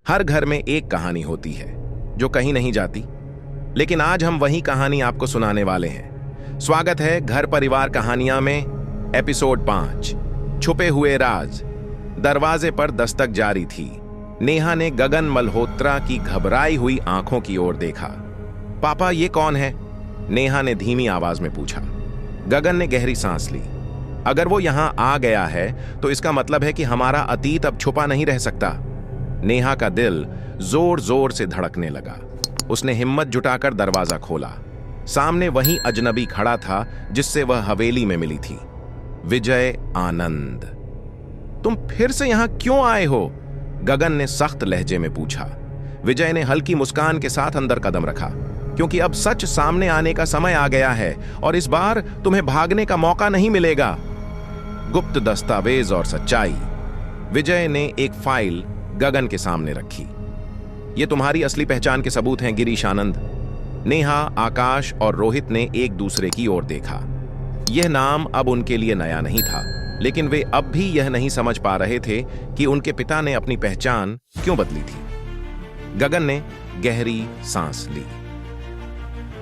हर घर में एक कहानी होती है जो कहीं नहीं जाती, लेकिन आज हम वही कहानी आपको सुनाने वाले हैं। स्वागत है घर परिवार कहानियां में एपिसोड 5, छुपे हुए राज। दरवाजे पर दस्तक जारी थी। नेहा ने गगन मल्होत्रा की घबराई हुई आंखों की ओर देखा। पापा, ये कौन है? नेहा ने धीमी आवाज में पूछा। गगन ने गहरी सांस ली। अगर वो यहां आ गया है तो इसका मतलब है कि हमारा अतीत अब छुपा नहीं रह सकता। नेहा का दिल जोर जोर से धड़कने लगा। उसने हिम्मत जुटाकर दरवाजा खोला। सामने वही अजनबी खड़ा था जिससे वह हवेली में मिली थी, विजय आनंद। तुम फिर से यहां क्यों आए हो? गगन ने सख्त लहजे में पूछा। विजय ने हल्की मुस्कान के साथ अंदर कदम रखा, क्योंकि अब सच सामने आने का समय आ गया है और इस बार तुम्हें भागने का मौका नहीं मिलेगा। गुप्त दस्तावेज और सच्चाई। विजय ने एक फाइल गगन के सामने रखी। ये तुम्हारी असली पहचान के सबूत हैं, गिरीश आनंद। नेहा, आकाश और रोहित ने एक दूसरे की ओर देखा। यह नाम अब उनके लिए नया नहीं था, लेकिन वे अब भी यह नहीं समझ पा रहे थे कि उनके पिता ने अपनी पहचान क्यों बदली थी। गगन ने गहरी सांस ली।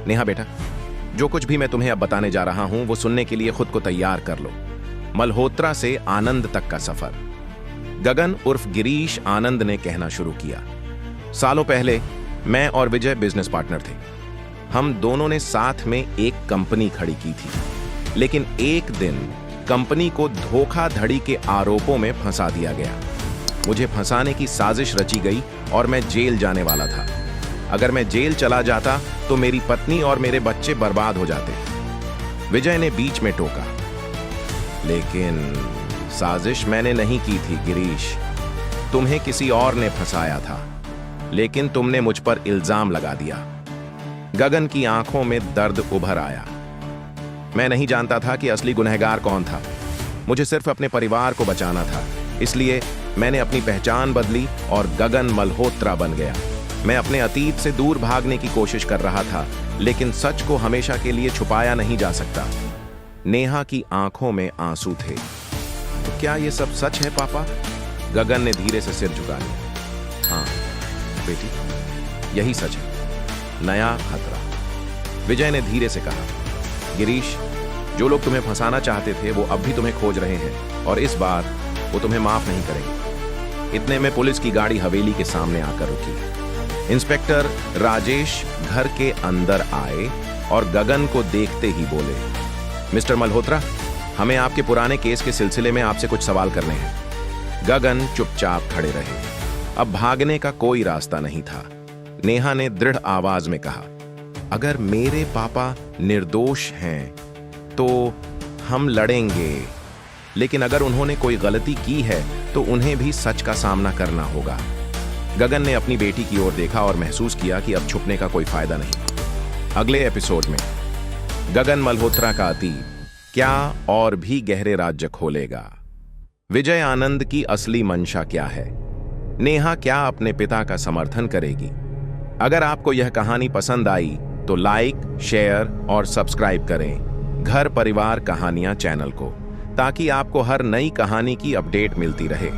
नेहा बेटा, जो कुछ भी मैं तुम्हें अब बताने जा रहा हूं वो सुनने के लिए खुद को तैयार कर लो। मल्होत्रा से आनंद तक का सफर। गगन उर्फ गिरीश आनंद ने कहना शुरू किया। सालों पहले मैं और विजय बिजनेस पार्टनर थे। हम दोनों ने साथ में एक कंपनी खड़ी की थी, लेकिन एक दिन कंपनी को धोखाधड़ी के आरोपों में फंसा दिया गया। मुझे फंसाने की साजिश रची गई और मैं जेल जाने वाला था। अगर मैं जेल चला जाता तो मेरी पत्नी और मेरे बच्चे बर्बाद हो जाते। विजय ने बीच में टोका। लेकिन साजिश मैंने नहीं की थी गिरीश, तुम्हें किसी और ने फंसाया था, लेकिन तुमने मुझ पर इल्जाम लगा दिया। गगन की आंखों में दर्द उभर आया। मैं नहीं जानता था कि असली गुनहगार कौन था। मुझे सिर्फ अपने परिवार को बचाना था, इसलिए मैंने अपनी पहचान बदली और गगन मल्होत्रा बन गया। मैं अपने अतीत से दूर भागने की कोशिश कर रहा था, लेकिन सच को हमेशा के लिए छुपाया नहीं जा सकता। नेहा की आंखों में आंसू थे। तो क्या ये सब सच है पापा? गगन ने धीरे से सिर झुका लिया। हाँ बेटी, यही सच है। नया खतरा। विजय ने धीरे से कहा। गिरीश, जो लोग तुम्हें फंसाना चाहते थे वो अब भी तुम्हें खोज रहे हैं और इस बार वो तुम्हें माफ नहीं करेंगे। इतने में पुलिस की गाड़ी हवेली के सामने आकर रुकी। इंस्पेक्टर राजेश घर के अंदर आए और गगन को देखते ही बोले, मिस्टर मल्होत्रा, हमें आपके पुराने केस के सिलसिले में आपसे कुछ सवाल करने हैं। गगन चुपचाप खड़े रहे। अब भागने का कोई रास्ता नहीं था। नेहा ने दृढ़ आवाज में कहा, अगर मेरे पापा निर्दोष हैं तो हम लड़ेंगे, लेकिन अगर उन्होंने कोई गलती की है तो उन्हें भी सच का सामना करना होगा। गगन ने अपनी बेटी की ओर देखा और महसूस किया कि अब छुपने का कोई फायदा नहीं। अगले एपिसोड में गगन मल्होत्रा का अतीत क्या और भी गहरे राज्य खोलेगा? विजय आनंद की असली मंशा क्या है? नेहा क्या अपने पिता का समर्थन करेगी? अगर आपको यह कहानी पसंद आई तो लाइक, शेयर और सब्सक्राइब करें घर परिवार कहानियां चैनल को, ताकि आपको हर नई कहानी की अपडेट मिलती रहे।